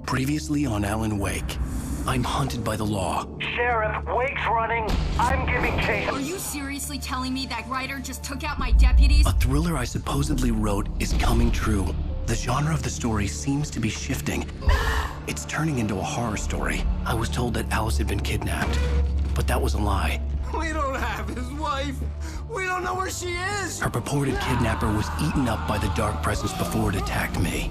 Previously on Alan Wake, I'm hunted by the law. Sheriff, Wake's running. I'm giving chase. Are you seriously telling me that writer just took out my deputies? A thriller I supposedly wrote is coming true. The genre of the story seems to be shifting. It's turning into a horror story. I was told that Alice had been kidnapped, but that was a lie. We don't have his wife. We don't know where she is. Her purported kidnapper was eaten up by the dark presence before it attacked me.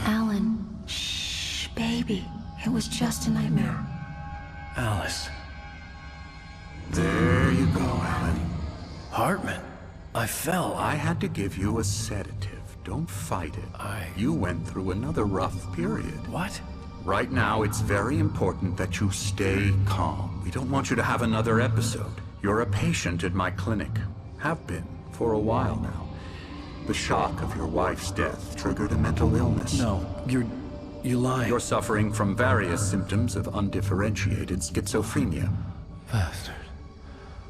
Alan, shh, baby. It was just a nightmare. Alice. There you go, Alan. Hartman. I fell. I had to give you a sedative. Don't fight it. You went through another rough period. What? Right now, it's very important that you stay calm. We don't want you to have another episode. You're a patient at my clinic. Have been for a while now. The shock of your wife's death triggered a mental illness. No, you're lying. You're suffering from various symptoms of undifferentiated schizophrenia. Bastard.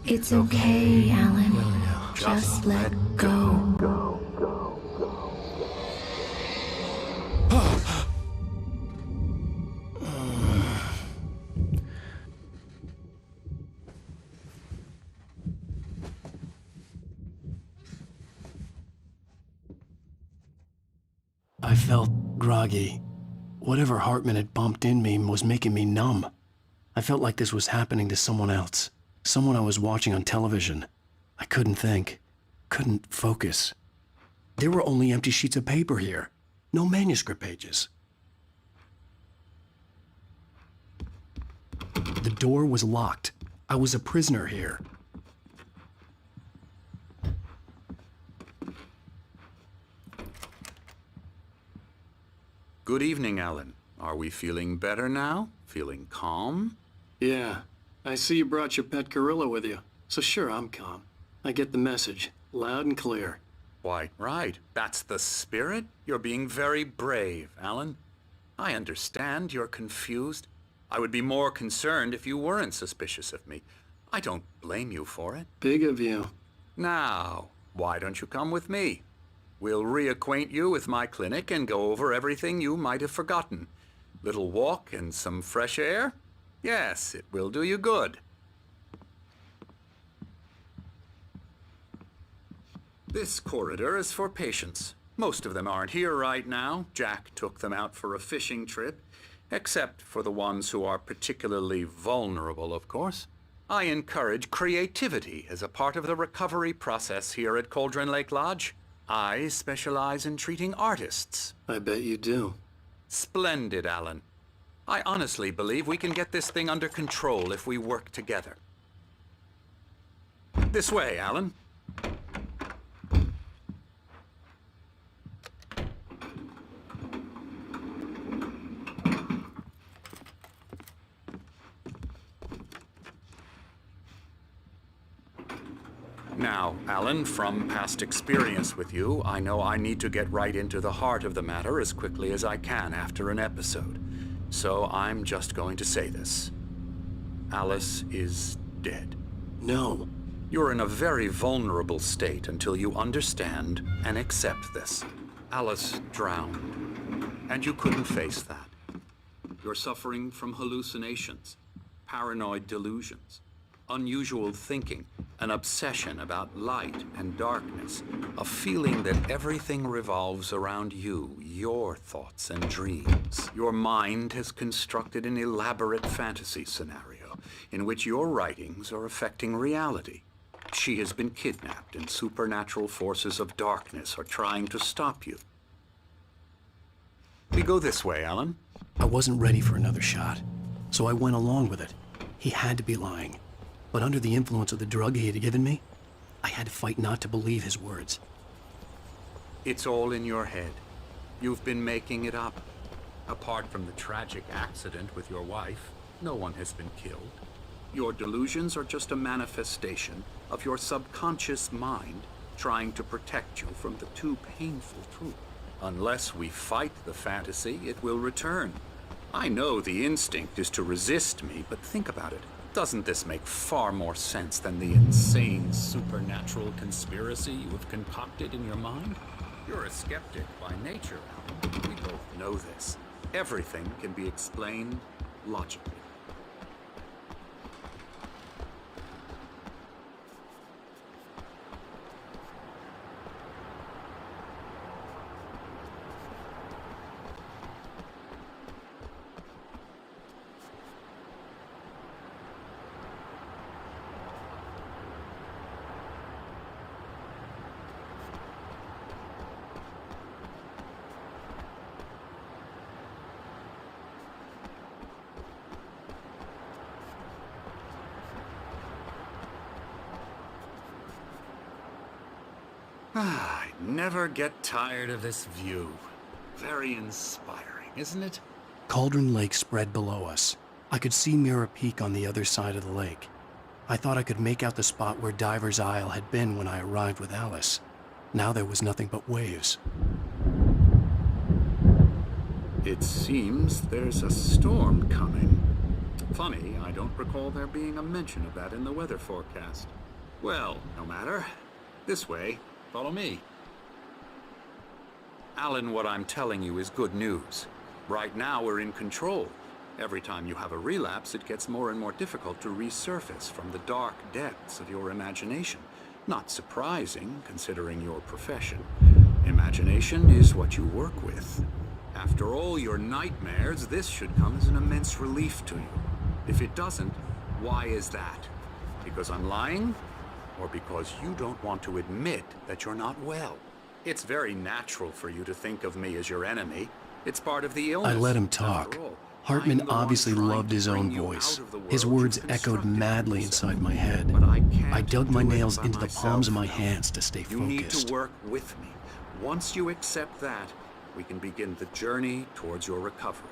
It's okay, Alan. Just let go. I felt groggy. Whatever Hartman had bumped in me was making me numb. I felt like this was happening to someone else. Someone I was watching on television. I couldn't think. Couldn't focus. There were only empty sheets of paper here. No manuscript pages. The door was locked. I was a prisoner here. Good evening, Alan. Are we feeling better now? Feeling calm? Yeah. I see you brought your pet gorilla with you. So sure, I'm calm. I get the message. Loud and clear. Why, right. That's the spirit. You're being very brave, Alan. I understand you're confused. I would be more concerned if you weren't suspicious of me. I don't blame you for it. Big of you. Now, why don't you come with me? We'll reacquaint you with my clinic and go over everything you might have forgotten. Little walk and some fresh air? Yes, it will do you good. This corridor is for patients. Most of them aren't here right now. Jack took them out for a fishing trip, except for the ones who are particularly vulnerable, of course. I encourage creativity as a part of the recovery process here at Cauldron Lake Lodge. I specialize in treating artists. I bet you do. Splendid, Alan. I honestly believe we can get this thing under control if we work together. This way, Alan. Now, Alan, from past experience with you, I know I need to get right into the heart of the matter as quickly as I can after an episode. So I'm just going to say this. Alice is dead. No. You're in a very vulnerable state until you understand and accept this. Alice drowned, and you couldn't face that. You're suffering from hallucinations, paranoid delusions, unusual thinking, an obsession about light and darkness, a feeling that everything revolves around you, your thoughts and dreams. Your mind has constructed an elaborate fantasy scenario in which your writings are affecting reality. She has been kidnapped and supernatural forces of darkness are trying to stop you. We go this way, Alan. I wasn't ready for another shot, so I went along with it. He had to be lying. But under the influence of the drug he had given me, I had to fight not to believe his words. It's all in your head. You've been making it up. Apart from the tragic accident with your wife, no one has been killed. Your delusions are just a manifestation of your subconscious mind trying to protect you from the too painful truth. Unless we fight the fantasy, it will return. I know the instinct is to resist me, but think about it. Doesn't this make far more sense than the insane supernatural conspiracy you have concocted in your mind? You're a skeptic by nature, Alan. We both know this. Everything can be explained logically. I never get tired of this view. Very inspiring, isn't it? Cauldron Lake spread below us. I could see Mirror Peak on the other side of the lake. I thought I could make out the spot where Diver's Isle had been when I arrived with Alice. Now there was nothing but waves. It seems there's a storm coming. Funny, I don't recall there being a mention of that in the weather forecast. Well, no matter. This way. Follow me. Alan, what I'm telling you is good news. Right now, we're in control. Every time you have a relapse, it gets more and more difficult to resurface from the dark depths of your imagination. Not surprising, considering your profession. Imagination is what you work with. After all your nightmares, this should come as an immense relief to you. If it doesn't, why is that? Because I'm lying? Or because you don't want to admit that you're not well? It's very natural for you to think of me as your enemy. It's part of the illness. I let him talk. Hartman obviously loved his own voice. His words echoed madly inside my head. I dug my nails into the palms of my hands to stay You need focused. to work with me. Once you accept that, we can begin the journey towards your recovery.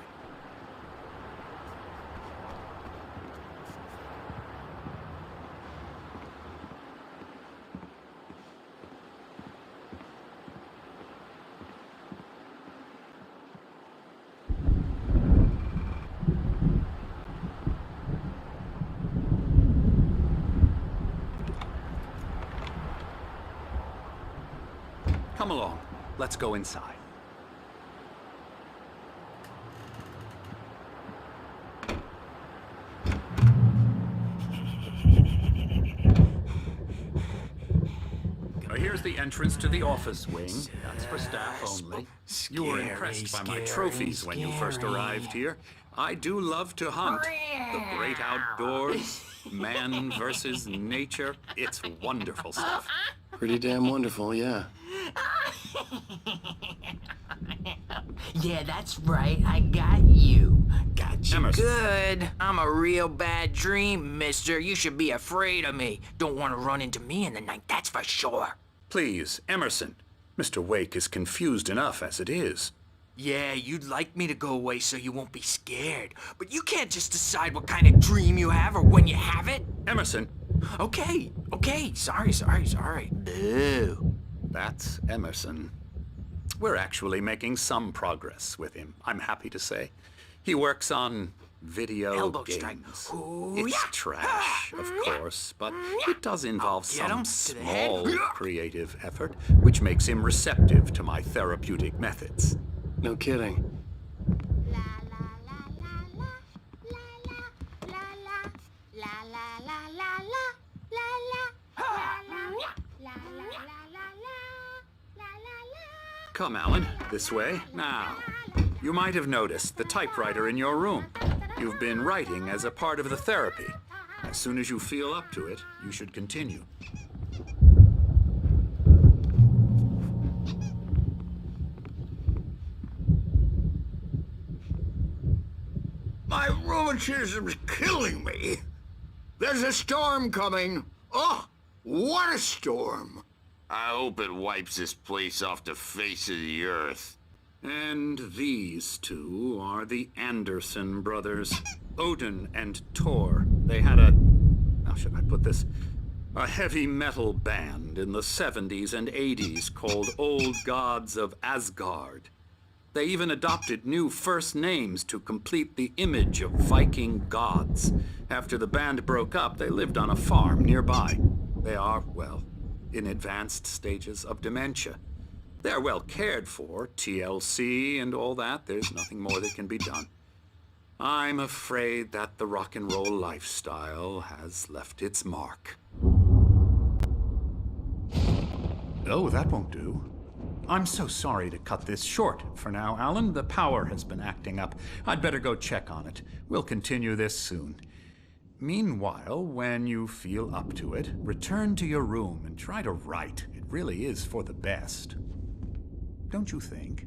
Come along. Let's go inside. Now here's the entrance to the office wing. That's for staff only. You were impressed by my trophies when you first arrived here. I do love to hunt. The great outdoors, man versus nature. It's wonderful stuff. Pretty damn wonderful, yeah. Yeah, that's right. I got you. Got you Emerson. good. I'm a real bad dream, mister. You should be afraid of me. Don't want to run into me in the night, that's for sure. Please, Emerson. Mr. Wake is confused enough as it is. Yeah, you'd like me to go away so you won't be scared. But you can't just decide what kind of dream you have or when you have it. Emerson, Okay. Sorry. Boo. that's Emerson. We're actually making some progress with him, I'm happy to say. He works on video Elbow games. strike. Ooh, It's yeah. trash, of course, but it does involve Get him some to the head. small creative effort, which makes him receptive to my therapeutic methods. No kidding. Come, Alan, this way. Now, you might have noticed the typewriter in your room. You've been writing as a part of the therapy. As soon as you feel up to it, you should continue. My rheumatism's killing me. There's a storm coming. Oh, what a storm. I hope it wipes this place off the face of the earth. And these two are the Anderson brothers, Odin and Thor. They had how should I put this? A heavy metal band in the 70s and 80s called Old Gods of Asgard. They even adopted new first names to complete the image of Viking gods. After the band broke up, they lived on a farm nearby. They are, well, in advanced stages of dementia. They're well cared for, TLC and all that. There's nothing more that can be done. I'm afraid that the rock and roll lifestyle has left its mark. Oh, that won't do. I'm so sorry to cut this short for now, Alan. The power has been acting up. I'd better go check on it. We'll continue this soon. Meanwhile, when you feel up to it, return to your room and try to write. It really is for the best. Don't you think?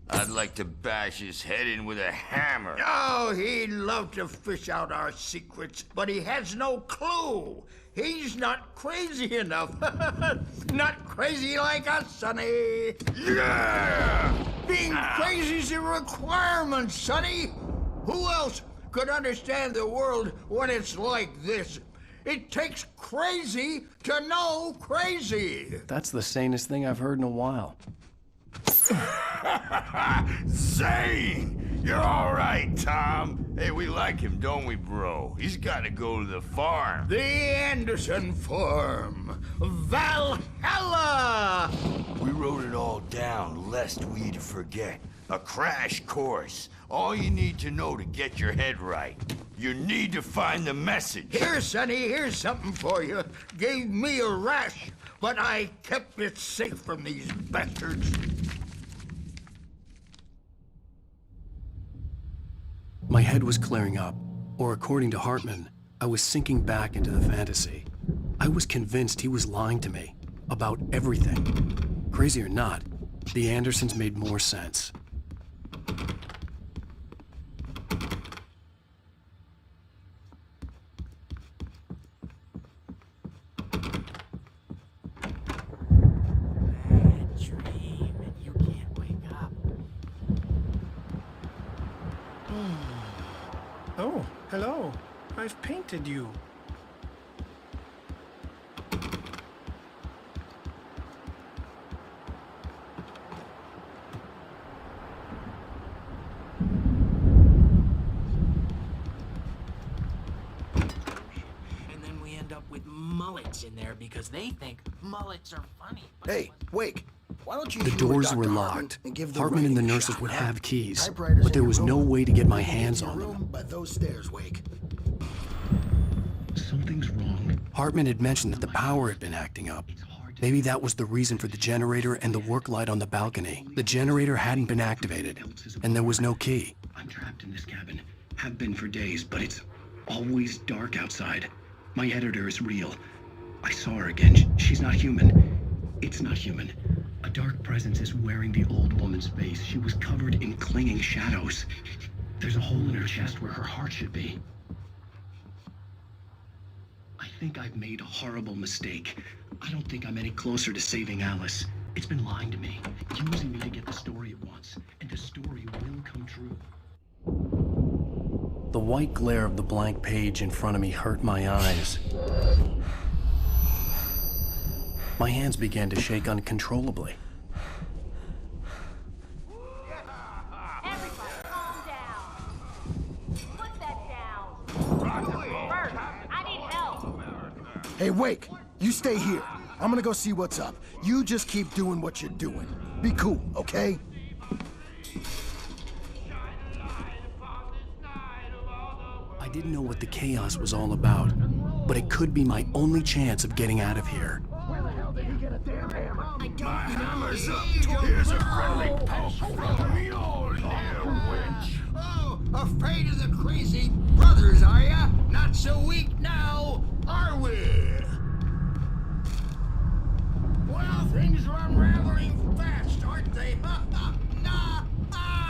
I'd like to bash his head in with a hammer. Oh, he'd love to fish out our secrets, but he has no clue. He's not crazy enough. Not crazy like us, Sonny. Yeah! Being crazy's a requirement, Sonny. Who else could understand the world when it's like this? It takes crazy to know crazy. That's the sanest thing I've heard in a while. Zane! You're all right, Tom. Hey, we like him, don't we, bro? He's got to go to the farm. The Anderson Farm. Valhalla! We wrote it all down, lest we'd forget. A crash course. All you need to know to get your head right. You need to find the message. Here, Sonny, here's something for you. Gave me a rash, but I kept it safe from these bastards. My head was clearing up, or according to Hartman, I was sinking back into the fantasy. I was convinced he was lying to me about everything. Crazy or not, the Andersons made more sense. Oh, hello. I've painted you. And then we end up with mullets in there because they think mullets are funny. Hey, Wake. Why don't you The humor doors Dr. were Hartman locked. and give the Hartman and the writing a nurses shot, would huh? have keys, Typewriters but there in your was no room. way to get my You can hands get on your them. room by those stairs, Wake. Something's wrong. Hartman had mentioned that the power had been acting up. Maybe that was the reason for the generator and the work light on the balcony. The generator hadn't been activated, and there was no key. I'm trapped in this cabin. Have been for days, but it's always dark outside. My editor is real. I saw her again. She's not human. It's not human. A dark presence is wearing the old woman's face. She was covered in clinging shadows. There's a hole in her chest where her heart should be. I think I've made a horrible mistake. I don't think I'm any closer to saving Alice. It's been lying to me, using me to get the story it wants, and the story will come true. The white glare of the blank page in front of me hurt my eyes. My hands began to shake uncontrollably. Everybody, calm down. Put that down. First, I need help. Hey, Wake. You stay here. I'm gonna go see what's up. You just keep doing what you're doing. Be cool, okay? I didn't know what the chaos was all about, but it could be my only chance of getting out of here. Where the hell did he get a damn hammer? I don't My know. hammer's up. Here's a friendly poke from me, old dear witch. Oh, afraid of the crazy brothers, are ya? Not so weak now, are we? Well, things are unraveling fast, aren't they?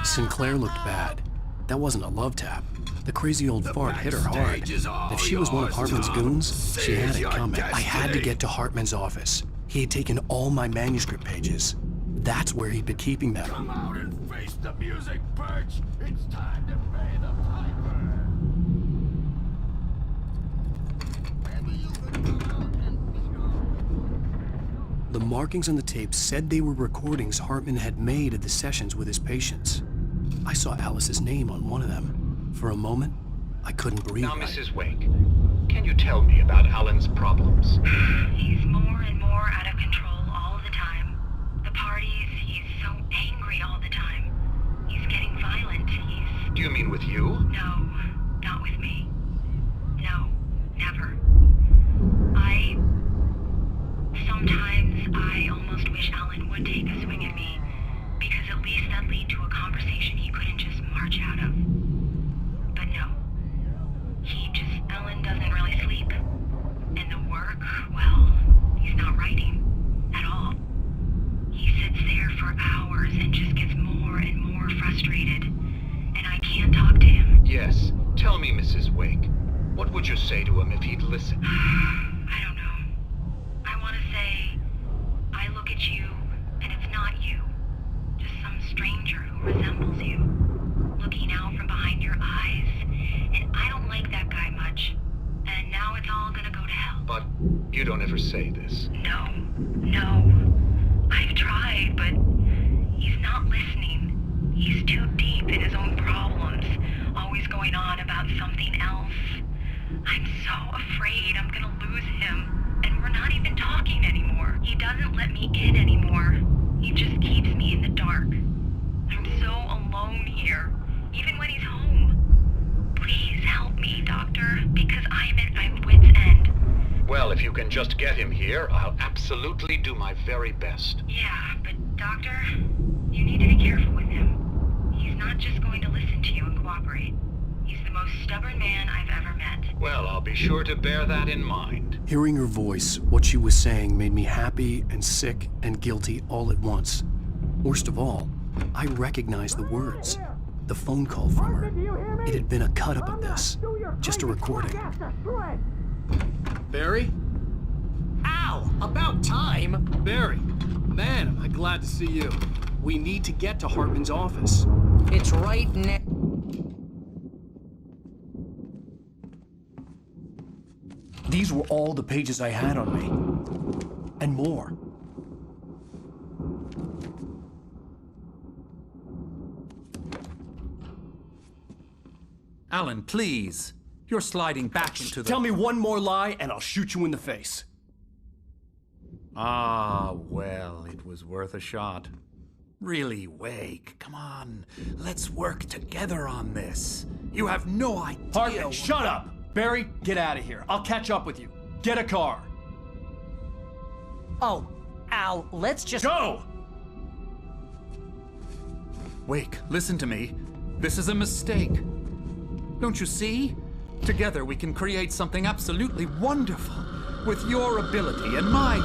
Sinclair looked bad. That wasn't a love tap. The crazy old fart hit her hard. If she was one of Hartman's goons, she had it coming. I had to get to Hartman's office. He had taken all my manuscript pages. That's where he'd been keeping them. Come out and face the music, Birch. It's time to pay the piper. Maybe you could come out and The markings on the tape said they were recordings Hartman had made of the sessions with his patients. I saw Alice's name on one of them. For a moment, I couldn't breathe. Now, Mrs. Wake, can you tell me about Alan's problems? He's more and more out of control all the time. The parties, he's so angry all the time. He's getting violent. Do you mean with you? No, not with me. No, never. Sometimes I almost wish Alan would take a swing at me, because at least that'd lead to a conversation he couldn't just march out of. But no. Alan doesn't really sleep. And the work, well, he's not writing at all. He sits there for hours and just gets more and more frustrated. And I can't talk to him. Yes. Tell me, Mrs. Wake, what would you say to him if he'd listen? I don't know. I want to say, I look at you, and it's not you. Just some stranger who resembles you. Looking out from behind your eyes. And I don't like that guy much. And now it's all gonna go to hell. But you don't ever say this. No. I've tried, but he's not listening. He's too deep in his own problems. Always going on about something else. I'm so afraid I'm gonna lose him. And we're not even talking anymore. He doesn't let me in anymore. He just keeps me in the dark. I'm so alone here, even when he's home. Please help me, Doctor, because I'm at my wit's end. Well, if you can just get him here, I'll absolutely do my very best. Yeah, but Doctor, you need to be careful with him. He's not just going to listen to you and cooperate. He's the most stubborn man I've ever met. Well, I'll be sure to bear that in mind. Hearing her voice, what she was saying made me happy and sick and guilty all at once. Worst of all, I recognized the words. The phone call from her. It had been a cut-up of this. Just a recording. Barry? Ow! About time! Barry! Man, am I glad to see you. We need to get to Hartman's office. It's right next. These were all the pages I had on me. And more. Alan, please. You're sliding back into the... Tell me one more lie and I'll shoot you in the face. Ah, well, it was worth a shot. Really, Wake, come on. Let's work together on this. You have no idea... Hartman, shut up! Barry, get out of here. I'll catch up with you. Get a car. Oh, Al, let's just... Go! Wake, listen to me. This is a mistake. Don't you see? Together we can create something absolutely wonderful. With your ability and mine.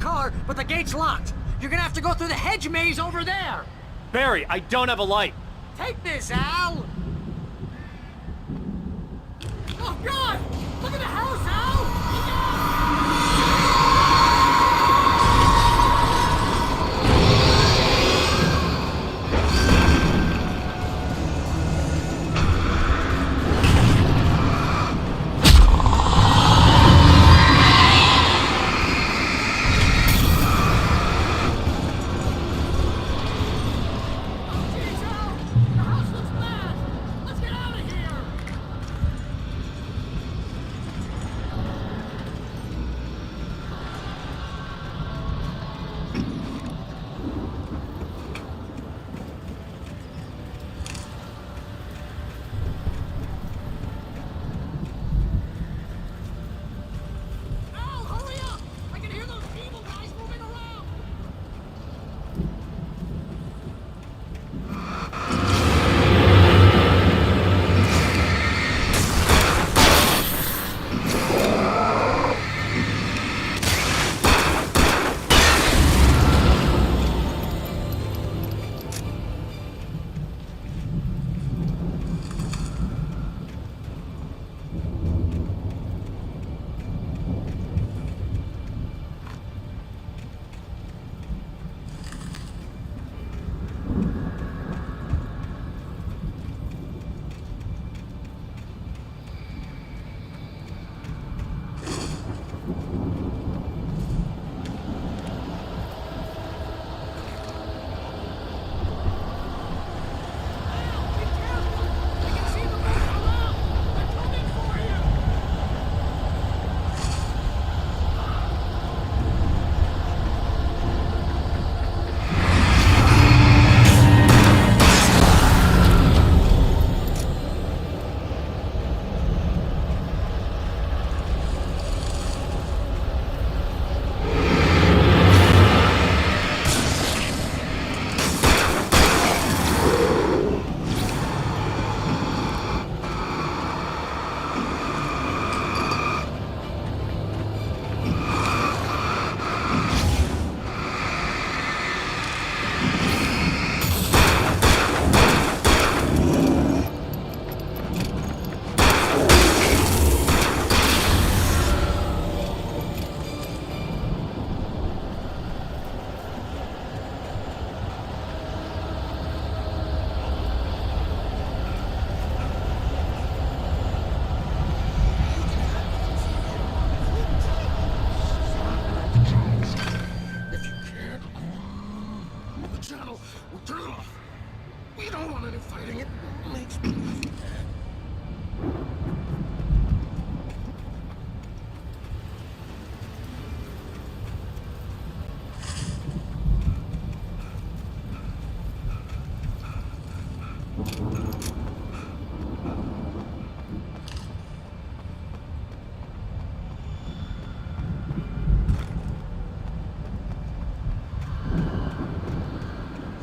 car, but the gate's locked. You're gonna have to go through the hedge maze over there. Barry, I don't have a light. Take this, Al. Oh, God! Look at the house, Al!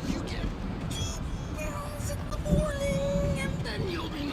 You get 2 pills in the morning, and then you'll be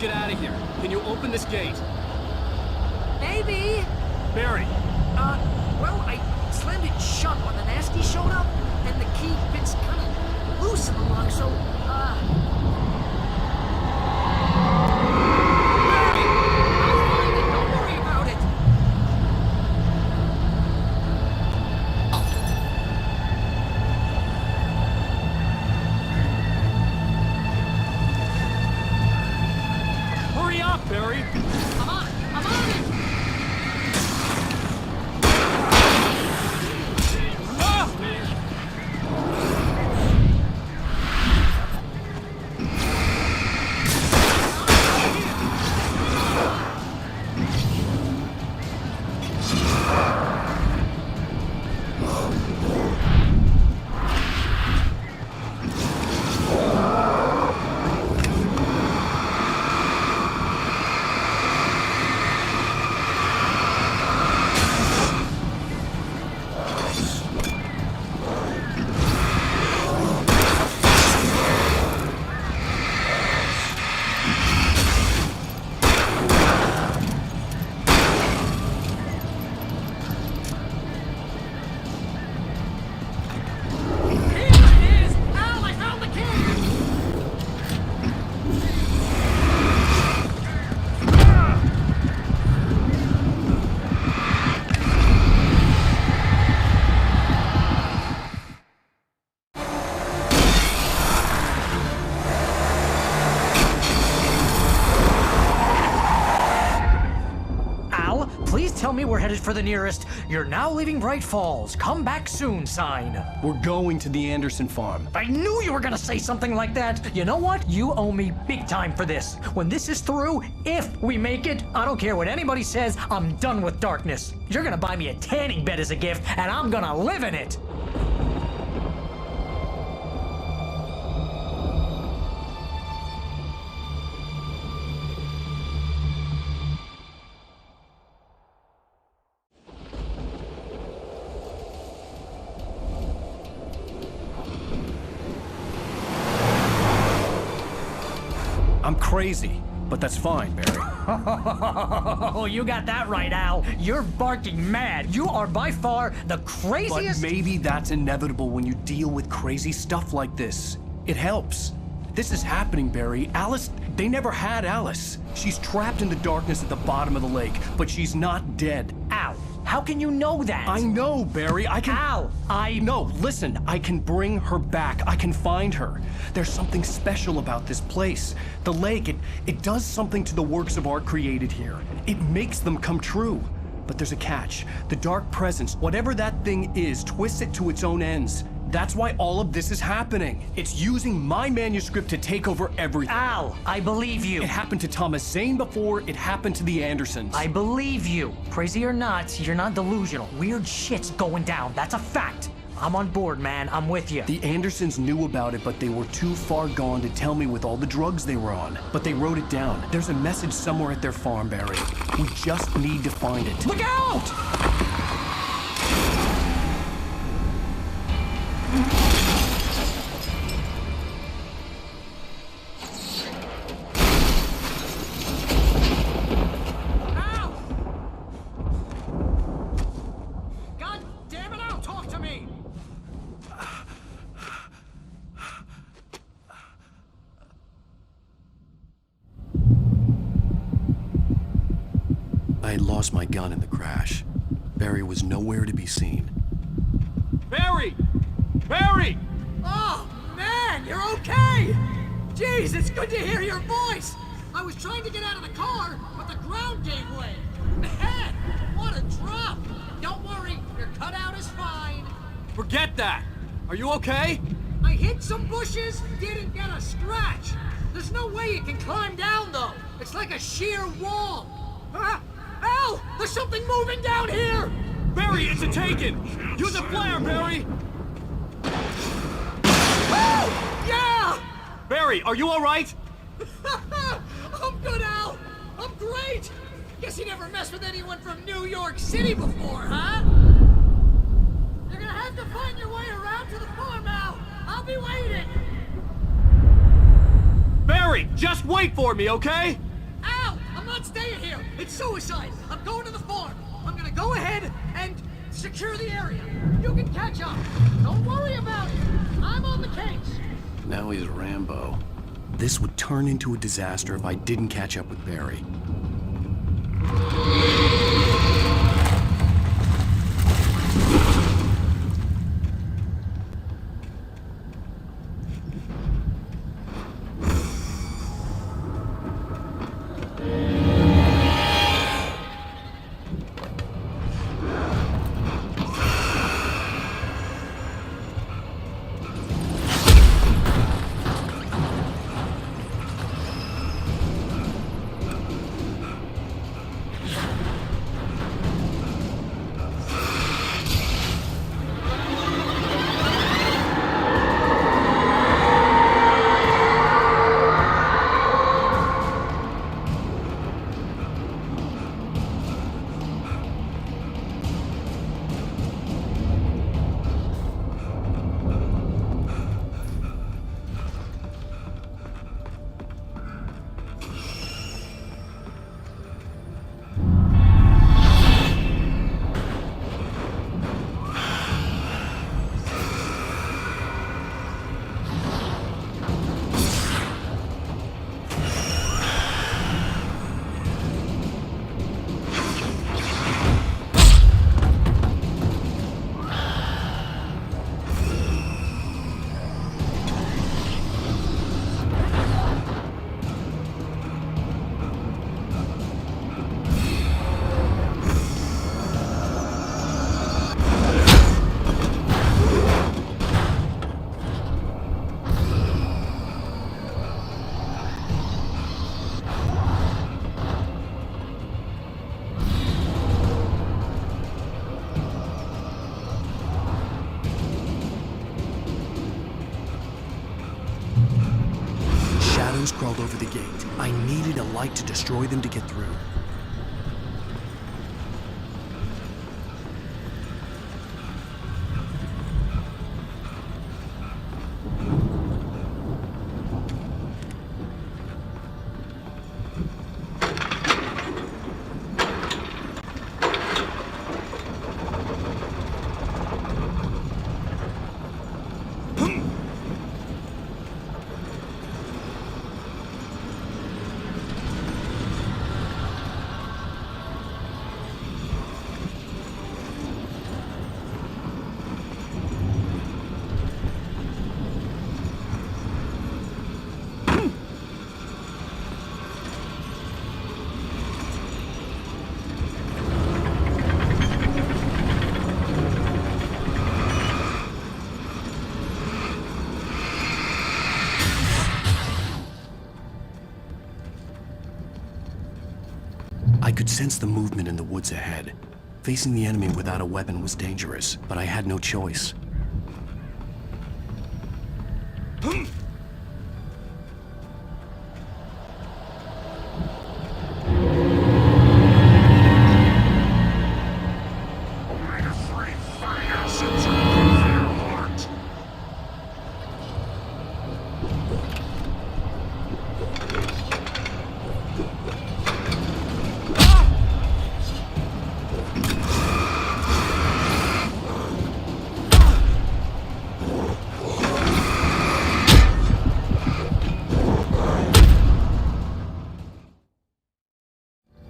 get out of here. Can you open this gate? Maybe. Barry! Well, I slammed it shut when the nasty showed up, and the key fits kind of loose in the lock, so, Barry! I'll find it, don't worry about it. Hurry up, Barry! I'm on it! Tell me we're headed for the nearest "You're now leaving Bright Falls. Come back soon" sign. We're going to the Anderson farm. I knew you were gonna say something like that. You know what? You owe me big time for this. When this is through, if we make it, I don't care what anybody says, I'm done with darkness. You're gonna buy me a tanning bed as a gift, and I'm gonna live in it. I'm crazy, but that's fine, Barry. Oh, you got that right, Al. You're barking mad. You are by far the craziest... But maybe that's inevitable when you deal with crazy stuff like this. It helps. This is happening, Barry. Alice, they never had Alice. She's trapped in the darkness at the bottom of the lake, but she's not dead. Al, how can you know that? I know, Barry. I can... Al, No, listen. I can bring her back. I can find her. There's something special about this place. The lake, it does something to the works of art created here. It makes them come true. But there's a catch. The dark presence, whatever that thing is, twists it to its own ends. That's why all of this is happening. It's using my manuscript to take over everything. Al, I believe you. It happened to Thomas Zane before, it happened to the Andersons. I believe you. Crazy or not, you're not delusional. Weird shit's going down. That's a fact. I'm on board, man. I'm with you. The Andersons knew about it, but they were too far gone to tell me with all the drugs they were on. But they wrote it down. There's a message somewhere at their farm, Barry. We just need to find it. Look out! I had lost my gun in the crash. Barry was nowhere to be seen. Barry! Barry! Oh, man, you're okay! Jeez, it's good to hear your voice! I was trying to get out of the car, but the ground gave way. Man, what a drop! Don't worry, your cutout is fine. Forget that! Are you okay? I hit some bushes, didn't get a scratch. There's no way you can climb down, though. It's like a sheer wall. Al! There's something moving down here! Barry, it's a taken! Use a flare, Barry! Oh! Yeah! Barry, are you alright? I'm good, Al! I'm great! Guess you never messed with anyone from New York City before, huh? You're gonna have to find your way around to the farm, Al! I'll be waiting! Barry, just wait for me, okay? It's suicide! I'm going to the farm! I'm gonna go ahead and secure the area! You can catch up! Don't worry about it! I'm on the case! Now he's Rambo. This would turn into a disaster if I didn't catch up with Barry. Crawled over the gate. I needed a light to destroy them to get through. I could sense the movement in the woods ahead. Facing the enemy without a weapon was dangerous, but I had no choice.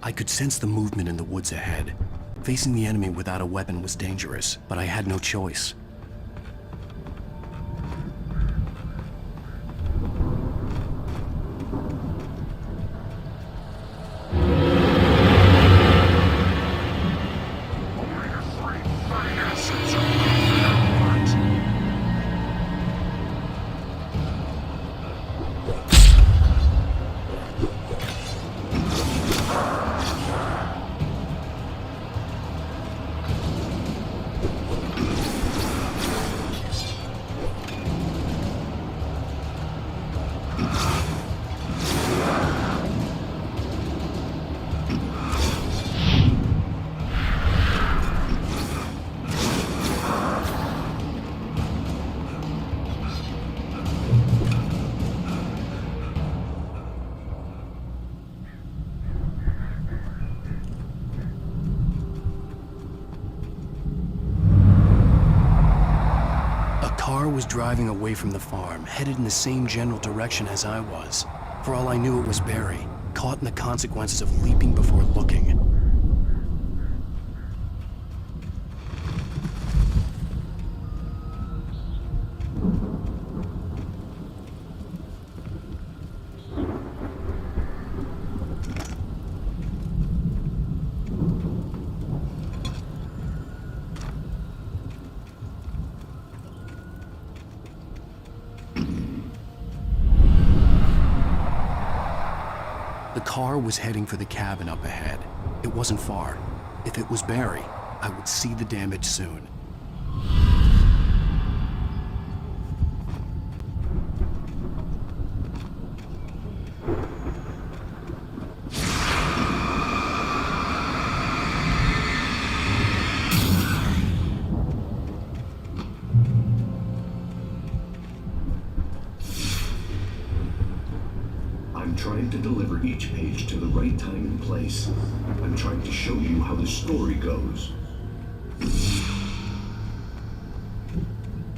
I could sense the movement in the woods ahead. Facing the enemy without a weapon was dangerous, but I had no choice. car was driving away from the farm, headed in the same general direction as I was. For all I knew, it was Barry, caught in the consequences of leaping before looking. The car was heading for the cabin up ahead. It wasn't far. If it was Barry, I would see the damage soon. I'm trying to deliver each page to the right time and place. I'm trying to show you how the story goes.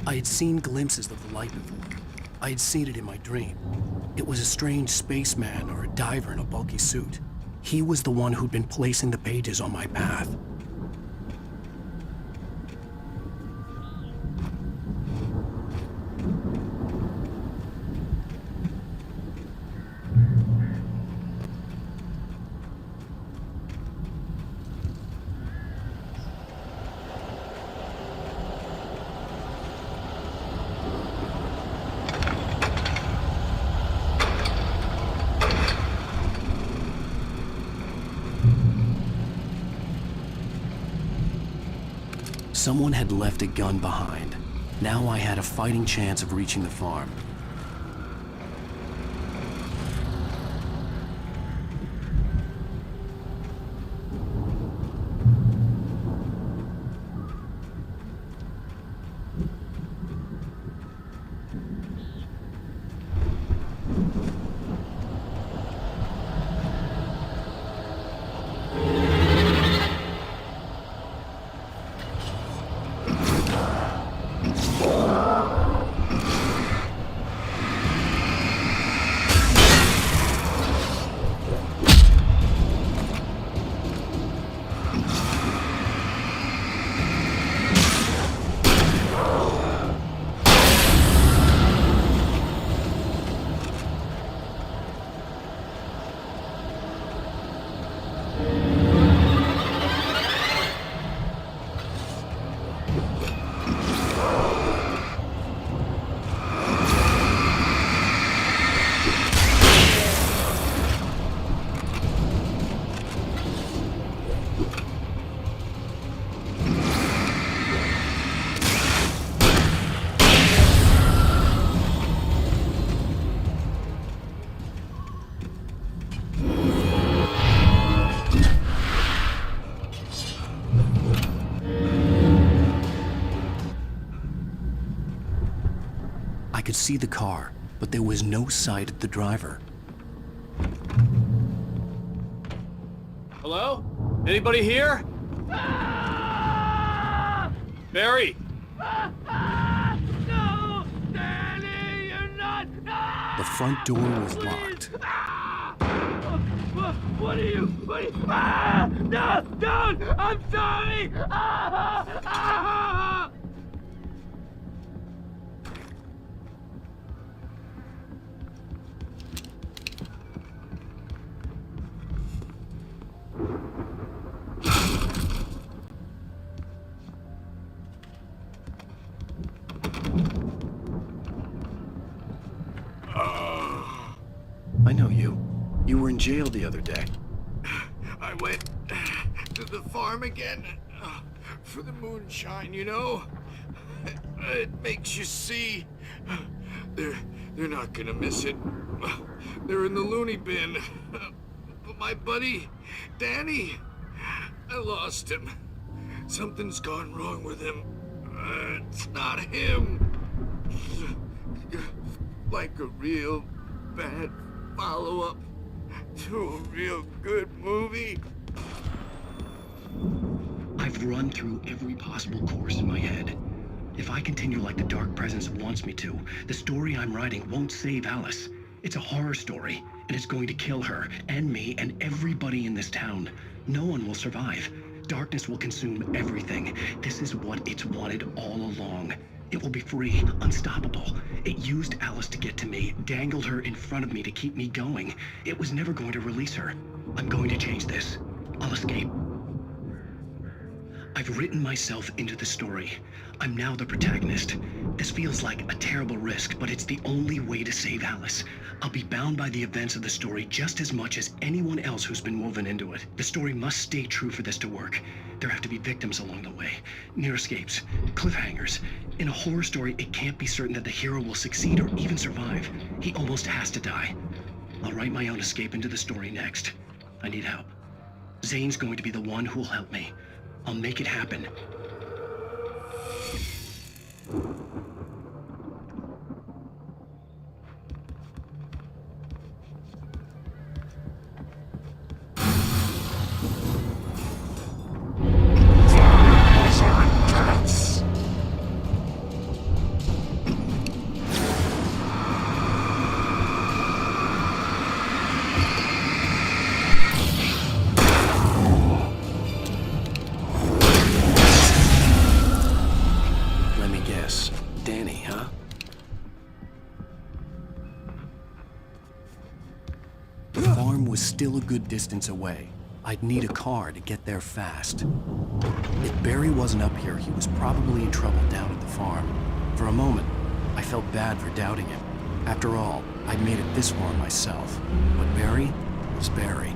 I had seen glimpses of the light before. I had seen it in my dream. It was a strange spaceman or a diver in a bulky suit. He was the one who'd been placing the pages on my path. Someone had left a gun behind. Now I had a fighting chance of reaching the farm. I could see the car, but there was no sight of the driver. Hello? Anybody here? Barry! No! Danny, you're not! The front door was locked. What are you? Ah! No! Don't! I'm sorry! I know you. You were in jail the other day. I went to the farm again for the moonshine, you know? It makes you see. They're not gonna miss it. They're in the loony bin. But my buddy, Danny, I lost him. Something's gone wrong with him. It's not him. Like a real bad follow-up to a real good movie. I've run through every possible course in my head. If I I continue like the Dark Presence wants me to, the story I'm writing won't save Alice. It's a horror story, and it's going to kill her, and me, and everybody in this town. No one will survive. Darkness will consume everything. This is what it's wanted all along. It will be free, unstoppable. It used Alice to get to me, dangled her in front of me to keep me going. It was never going to release her. I'm going to change this. I'll escape. I've written myself into the story. I'm now the protagonist. This feels like a terrible risk, but it's the only way to save Alice. I'll be bound by the events of the story just as much as anyone else who's been woven into it. The story must stay true for this to work. There have to be victims along the way, near escapes, cliffhangers. In a horror story, it can't be certain that the hero will succeed or even survive. He almost has to die. I'll write my own escape into the story next. I need help. Zane's going to be the one who'll help me. I'll make it happen. Still a good distance away. I'd need a car to get there fast. If Barry wasn't up here, he was probably in trouble down at the farm. For a moment, I felt bad for doubting him. After all, I'd made it this far myself. But Barry was Barry.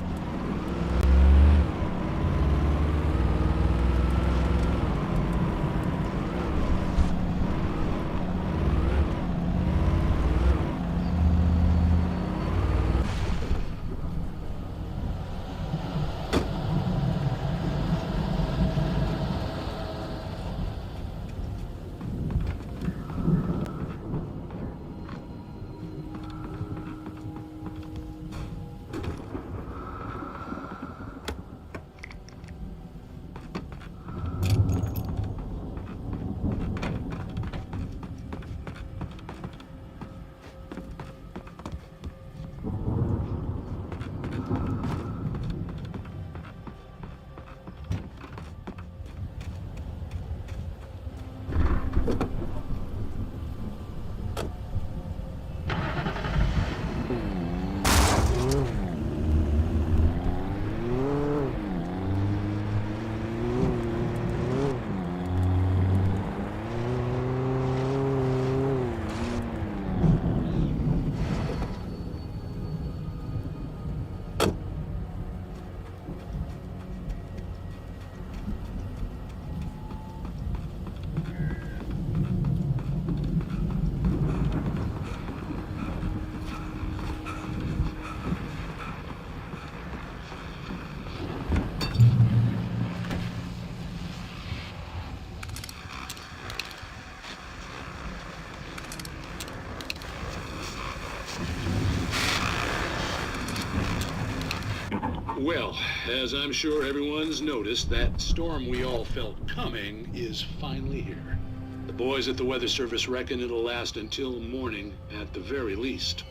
Well, as I'm sure everyone's noticed, that storm we all felt coming is finally here. The boys at the Weather Service reckon it'll last until morning at the very least.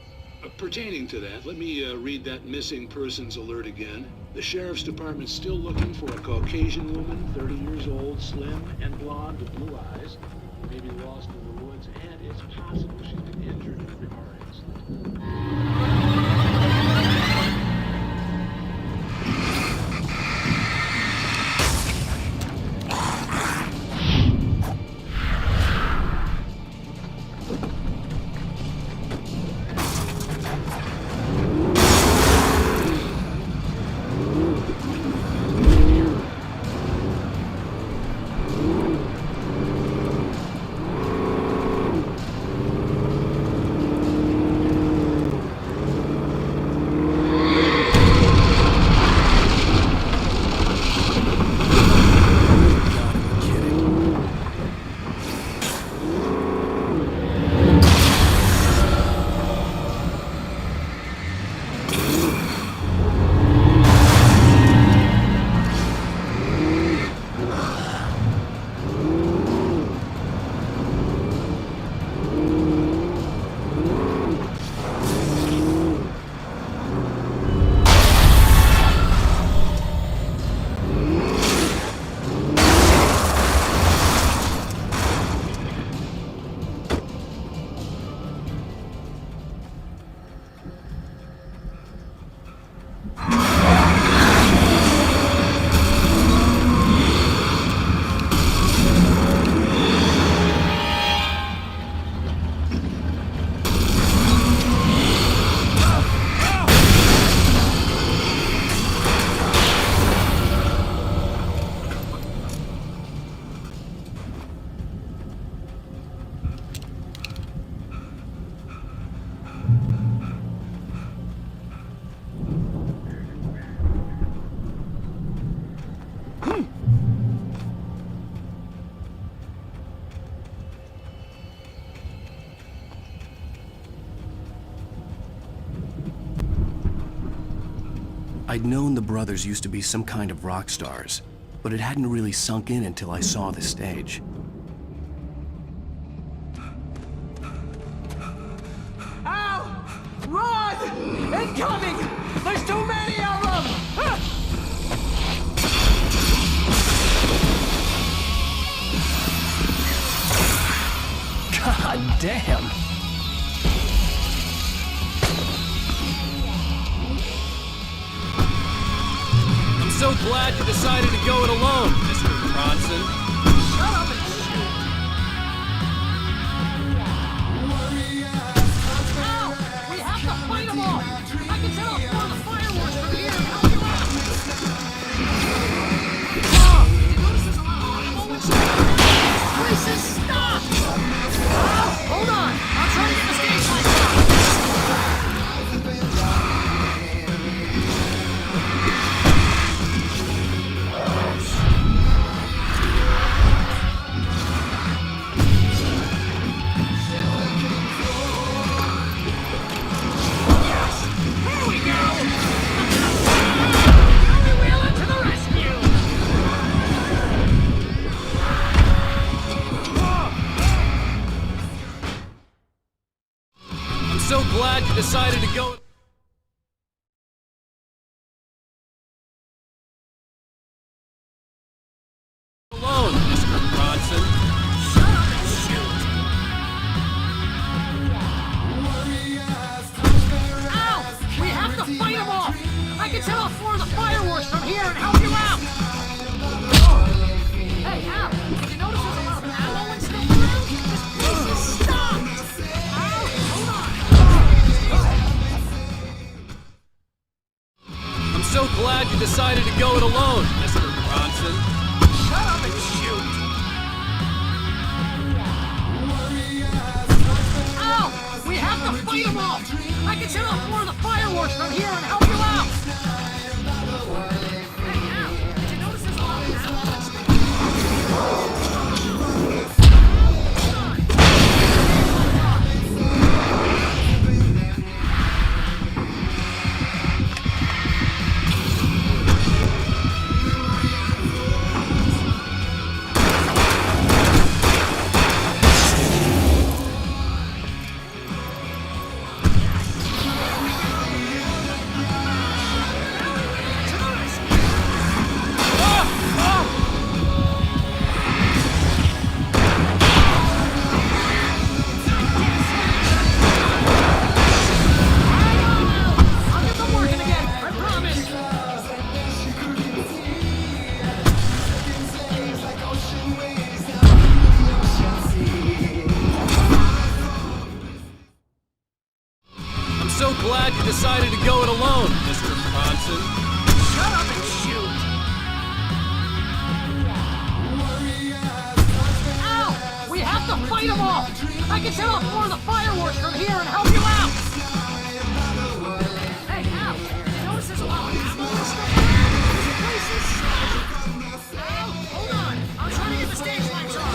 Pertaining to that, let me read that missing persons alert again. The Sheriff's Department's still looking for a Caucasian woman, 30 years old, slim and blonde with blue eyes, maybe lost in the woods, and it's possible she's been injured in a car accident. I'd known the brothers used to be some kind of rock stars, but it hadn't really sunk in until I saw the stage. Al! Run! Incoming! There's too many of them! God damn! I'm so glad you decided to go it alone, Mr. Bronson. Shut up and shoot! Al! We have to fight them all! I can set off one of the fireworks from here and help you out! Oh, did you notice there's a lot of ammo and stuff? Place is stopped! Al, hold on! I'll try to get the stage lights on! So glad you decided to go alone, Mr. Bronson. Shut up and shoot! Ow! We have to fight them all! I can set off four of the fireworks from here and help you out! Hey, Al! Did you notice there's a lot of ammo and stuff around? This place is stopped! Al, hold on! I'm so glad you decided to go it alone, Mr. Bronson. Shut up and shoot! Ow! We have to fight them all! I can set off four of the fireworks from here and help you out! Hey, Al! Did you notice there's a lot of ammo and stuff? I'll get them working again, I promise! I'm so glad you decided to go it alone, Mr. Bronson. Shut up and shoot! Ow! We have to fight them all! I can set off four of the fireworks from here and help you out! Hey, Al! Did you notice there's a lot of ammo and stuff around? This place is stopped! Al, hold on! I'm trying to get the stage lights on!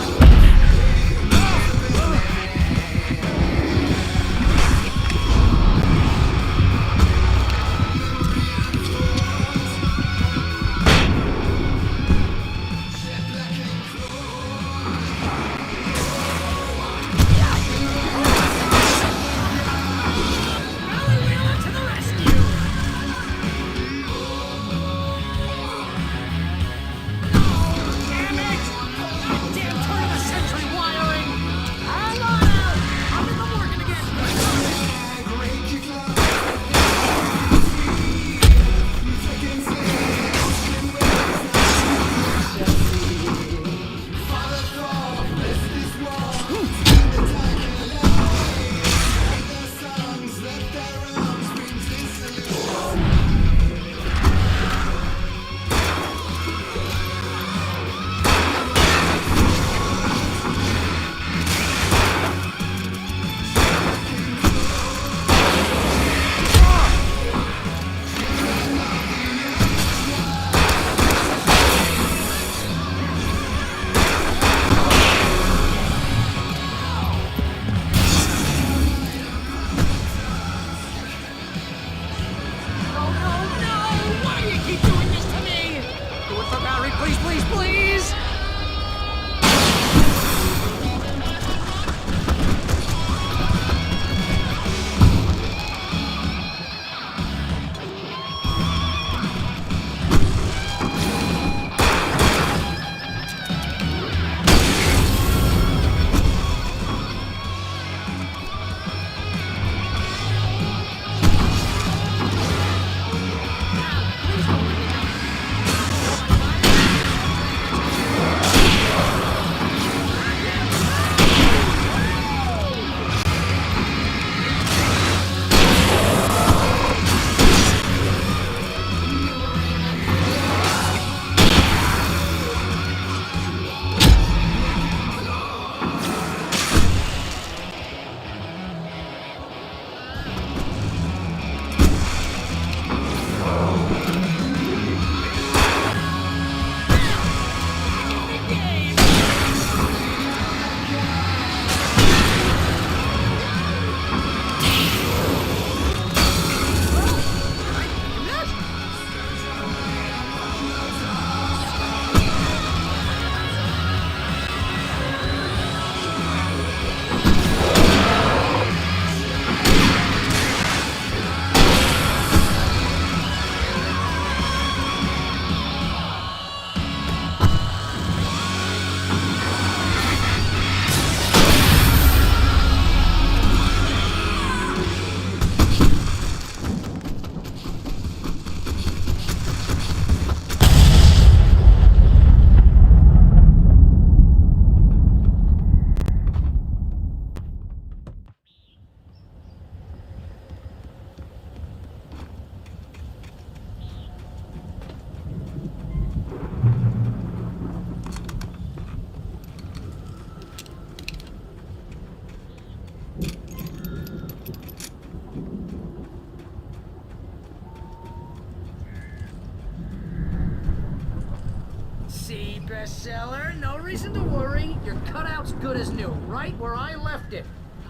bestseller. No reason to worry. Your cutout's good as new, right where I left it.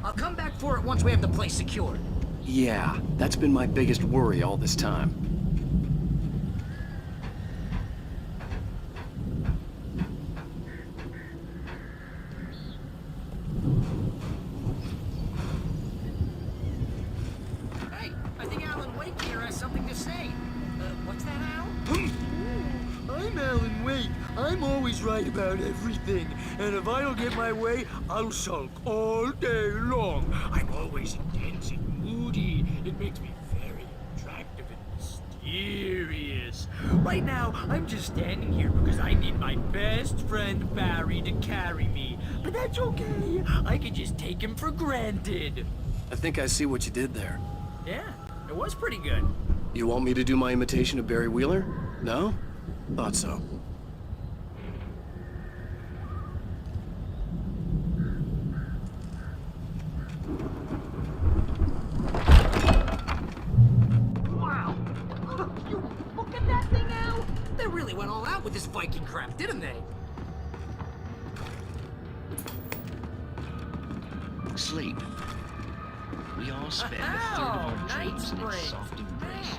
I'll come back for it once we have the place secured. Yeah, that's been my biggest worry all this time. Hey, I think Alan Wake here has something to say. What's that, Al? I'm Alan Wake. I'm always right about everything. And if I don't get my way, I'll sulk all day long. I'm always intense and moody. It makes me very attractive and mysterious. Right now, I'm just standing here because I need my best friend Barry to carry me. But that's okay. I can just take him for granted. I think I see what you did there. Yeah, it was pretty good. You want me to do my imitation of Barry Wheeler? No? Thought so. Wow! You look at that thing, Al! They really went all out with this Viking crap, didn't they? Sleep. We all spend a third of our dreams in its soft embrace.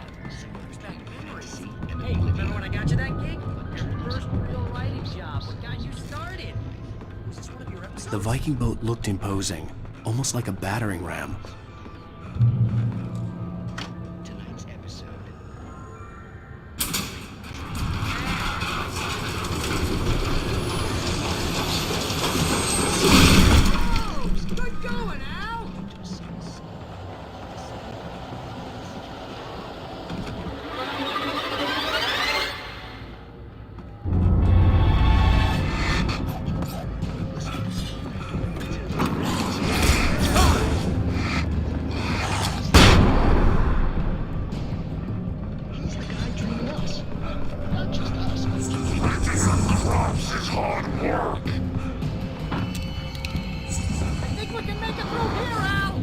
Hey, remember when I got you that gig? Your first real writing job. What got you started? Was this one of your episodes? The Viking boat looked imposing, almost like a battering ram. Tonight's episode. Good going, Al! I think we can make it through here, Al!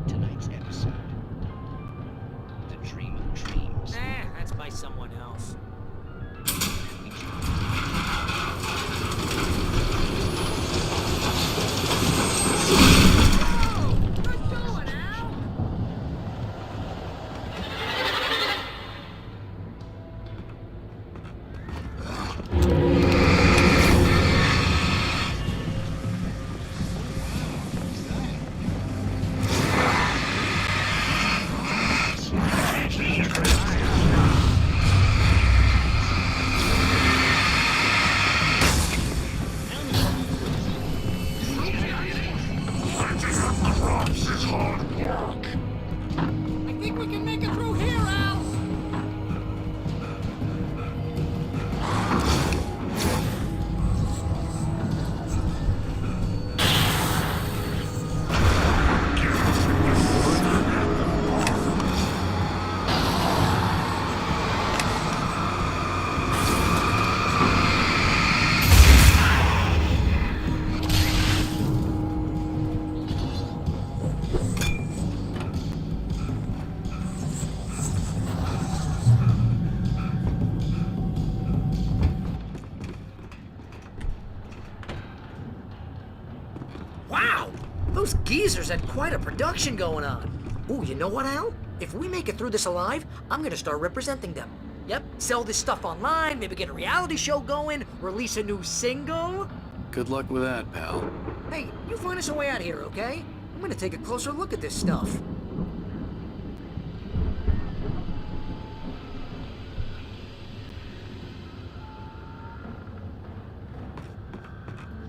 Tonight's episode. The Dream of Dreams. That's by someone else. Good going, Al! I think we can make it through here, Al! Wow! Those geezers had quite a production going on. Ooh, you know what, Al? If we make it through this alive, I'm gonna start representing them. Yep, sell this stuff online, maybe get a reality show going, release a new single. Good luck with that, pal. Hey, you find us a way out of here, okay? I'm gonna take a closer look at this stuff.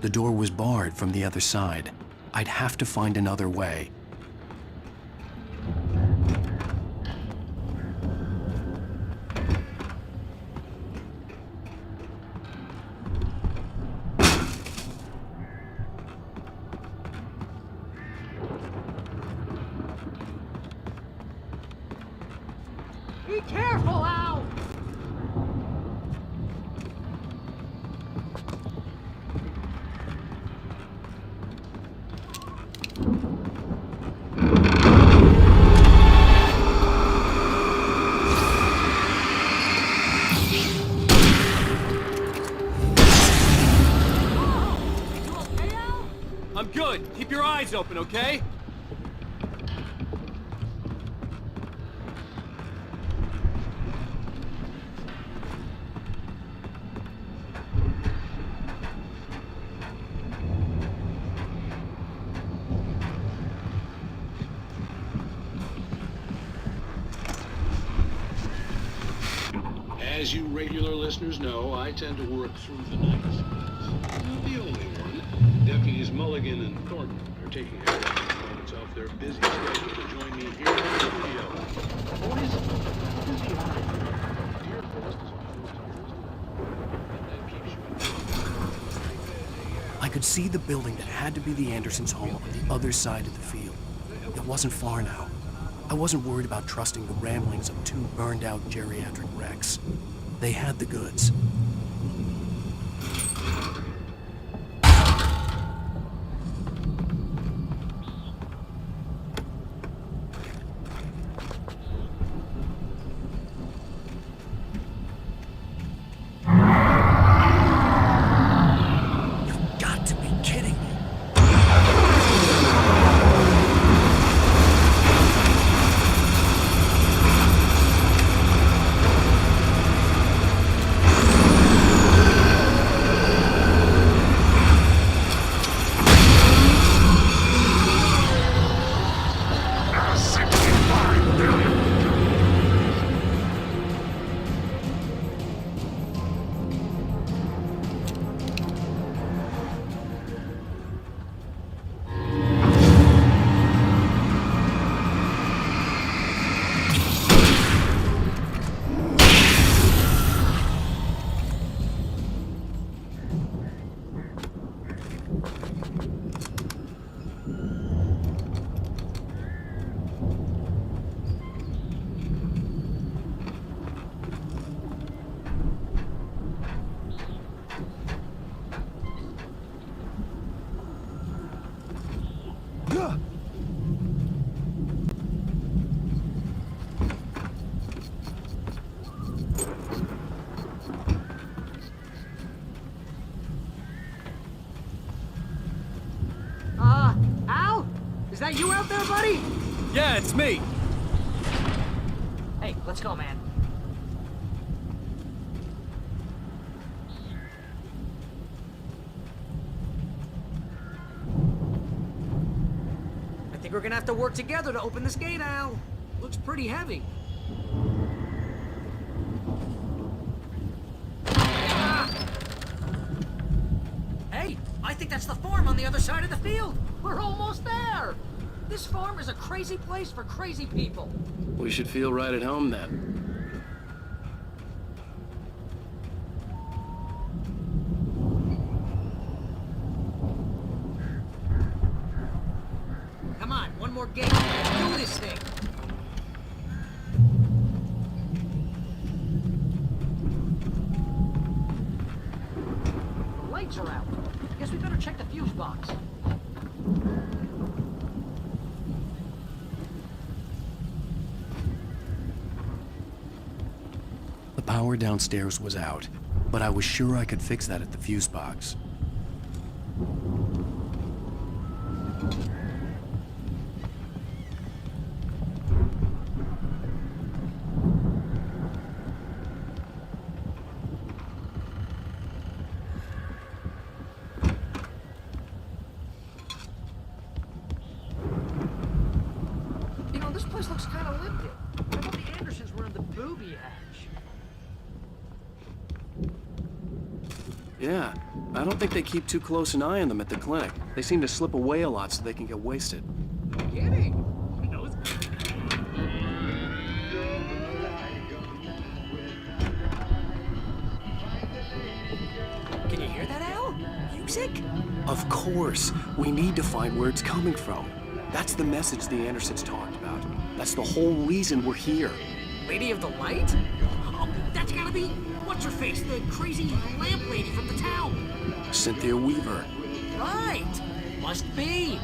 The door was barred from the other side. I'd have to find another way. Careful, Al! I'm good. Keep your eyes open, okay? As you regular listeners know, I tend to work through the night. Not the only one. Deputies Mulligan and Thornton are taking care of the moments off their busy schedule to join me here in the studio. Boys, busy are Dear Forrest is almost and that keeps you. I could see the building that had to be the Andersons' home on the other side of the field. It wasn't far now. I wasn't worried about trusting the ramblings of two burned-out geriatric wrecks. They had the goods. You've got to be kidding me. Al? Is that you out there, buddy? Yeah, it's me. Hey, let's go, man. I think we're gonna have to work together to open this gate, Al. Looks pretty heavy. Ah! Hey, I think that's the farm on the other side of the field. We're almost there. This farm is a crazy place for crazy people. We should feel right at home then. Come on, one more gate. Do this thing. The lights are out. Guess we better check the fuse box. The power downstairs was out, but I was sure I could fix that at the fuse box. You know, this place looks kind of lifted. I thought the Andersons were in the booby hatch. Yeah, I don't think they keep too close an eye on them at the clinic. They seem to slip away a lot so they can get wasted. Kidding? Can you hear that, Al? Music? Of course. We need to find where it's coming from. That's the message the Andersons talked about. That's the whole reason we're here. Lady of the Light? Oh, that's gotta be... What's-her-face? The crazy lamp lady from the town. Cynthia Weaver. Right. Must be.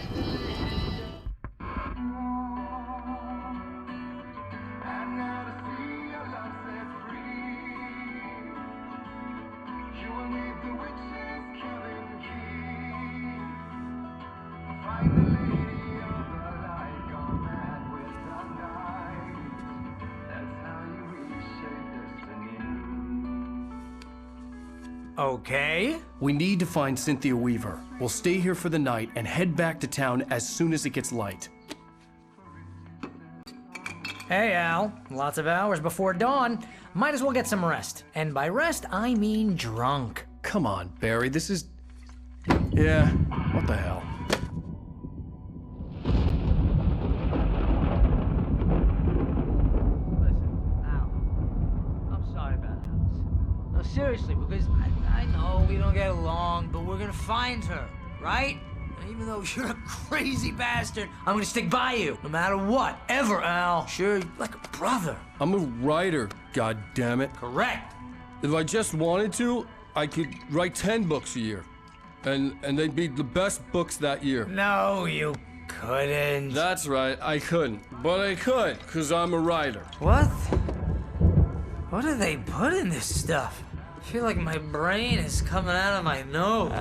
Okay. We need to find Cynthia Weaver. We'll stay here for the night and head back to town as soon as it gets light. Hey, Al. Lots of hours before dawn. Might as well get some rest. And by rest, I mean drunk. Come on, Barry, this is... Yeah, what the hell? No, seriously, because I know we don't get along, but we're gonna find her, right? And even though you're a crazy bastard, I'm gonna stick by you, no matter what, ever, Al. Sure, you're like a brother. I'm a writer, goddammit. Correct. If I just wanted to, I could write 10 books a year. And they'd be the best books that year. No, you couldn't. That's right, I couldn't. But I could, because I'm a writer. What? What do they put in this stuff? I feel like my brain is coming out of my nose.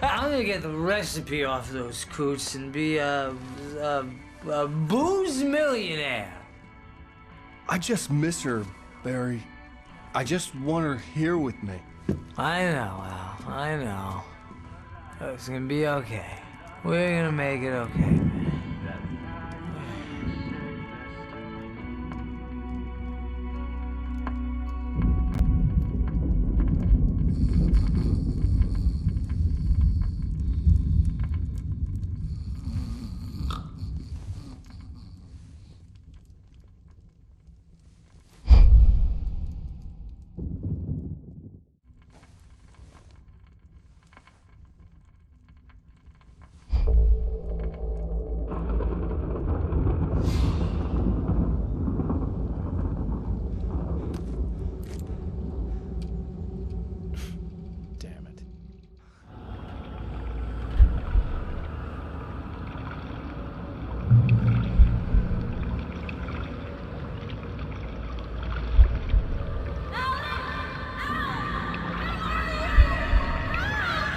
I'm gonna get the recipe off those coots and be a booze millionaire. I just miss her, Barry. I just want her here with me. I know, Al. I know. It's gonna be okay. We're gonna make it okay, man.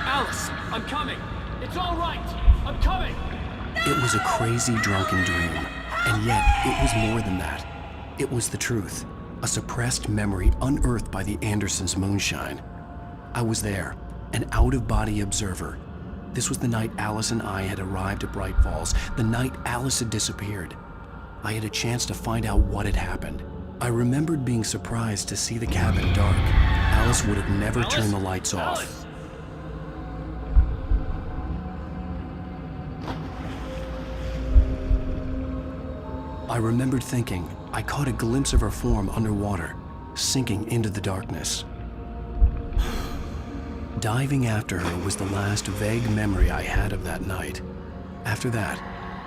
Alice, I'm coming. It's all right. I'm coming. It was a crazy, drunken dream, and yet it was more than that. It was the truth, a suppressed memory unearthed by the Andersons' moonshine. I was there, an out-of-body observer. This was the night Alice and I had arrived at Bright Falls, the night Alice had disappeared. I had a chance to find out what had happened. I remembered being surprised to see the cabin dark. Alice would have never turned the lights off. I remembered thinking I caught a glimpse of her form underwater, sinking into the darkness. Diving after her was the last vague memory I had of that night. After that,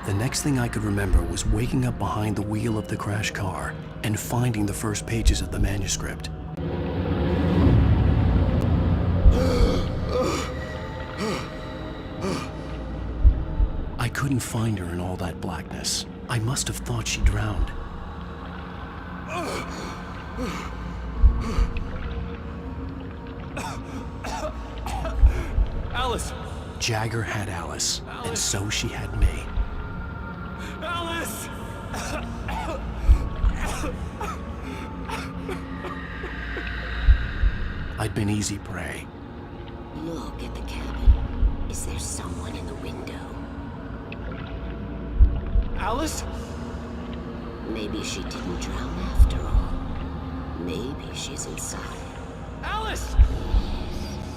the next thing I could remember was waking up behind the wheel of the crashed car and finding the first pages of the manuscript. I couldn't find her in all that blackness. I must have thought she drowned. Alice! Jagger had Alice, and so she had me. Alice! I'd been easy prey. Look at the cabin. Is there someone in the window? Alice? Maybe she didn't drown after all. Maybe she's inside. Alice!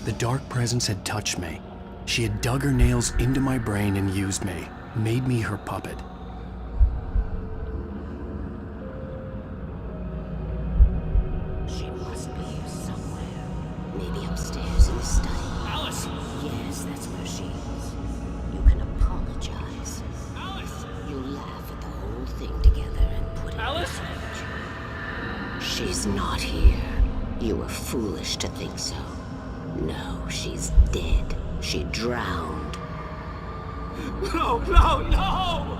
The dark presence had touched me. She had dug her nails into my brain and used me, made me her puppet. She must be here somewhere. Maybe upstairs in the study. Alice! Yes, that's where she is. You can apologize. Alice! You'll laugh at the whole thing together and put it Alice? behind you. is not here. You were foolish to think so. No, she's dead. She drowned. No, no, no!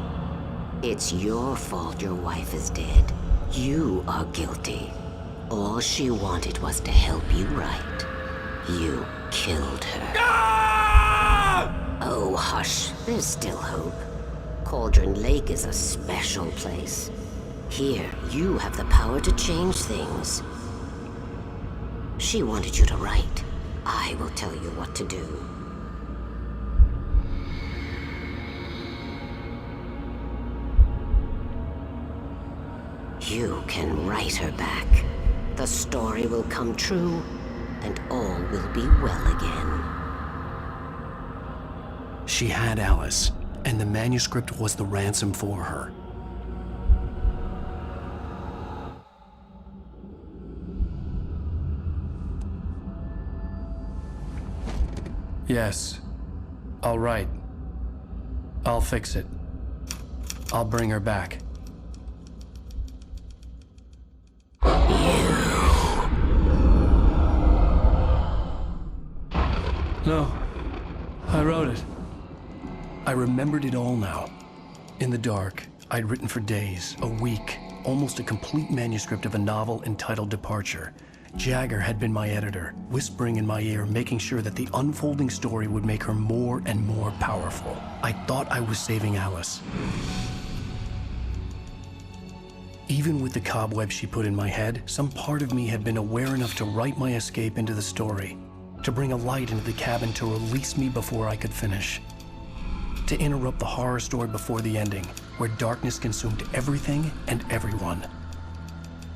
It's your fault your wife is dead. You are guilty. All she wanted was to help you right. You killed her. Oh, hush. There's still hope. Cauldron Lake is a special place. Here, you have the power to change things. She wanted you to write. I will tell you what to do. You can write her back. The story will come true, and all will be well again. She had Alice, and the manuscript was the ransom for her. Yes. All right. I'll fix it. I'll bring her back. No. I wrote it. I remembered it all now. In the dark, I'd written for days, a week, almost a complete manuscript of a novel entitled Departure. Jagger had been my editor, whispering in my ear, making sure that the unfolding story would make her more and more powerful. I thought I was saving Alice. Even with the cobweb she put in my head, some part of me had been aware enough to write my escape into the story, to bring a light into the cabin to release me before I could finish, to interrupt the horror story before the ending, where darkness consumed everything and everyone.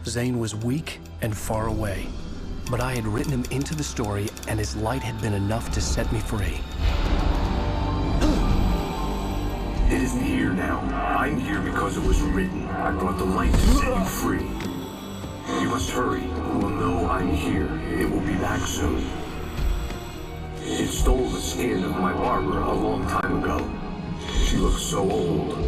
Zane was weak and far away, but I had written him into the story, and his light had been enough to set me free. It isn't here now. I'm here because it was written. I brought the light to set you free. You must hurry. You will know I'm here. It will be back soon. It stole the skin of my barber a long time ago. She looks so old.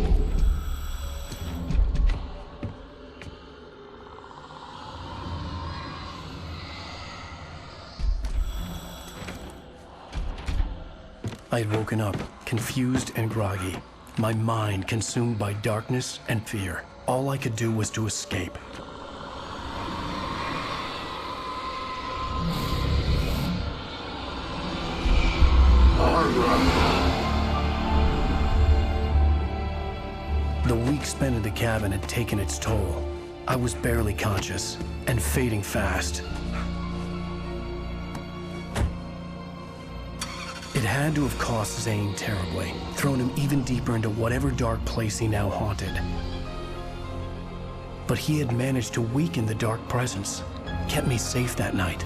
I had woken up, confused and groggy, my mind consumed by darkness and fear. All I could do was to escape. The week spent in the cabin had taken its toll. I was barely conscious, and fading fast. It had to have cost Zane terribly, thrown him even deeper into whatever dark place he now haunted. But he had managed to weaken the dark presence, kept me safe that night.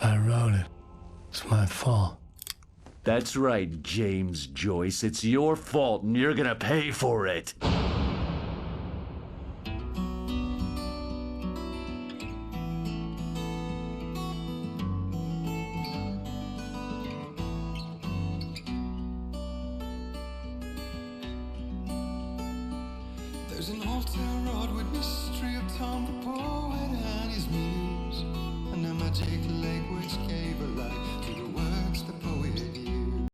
I wrote it. It's my fault. That's right, James Joyce. It's your fault, and you're gonna pay for it. There's an old town road with me.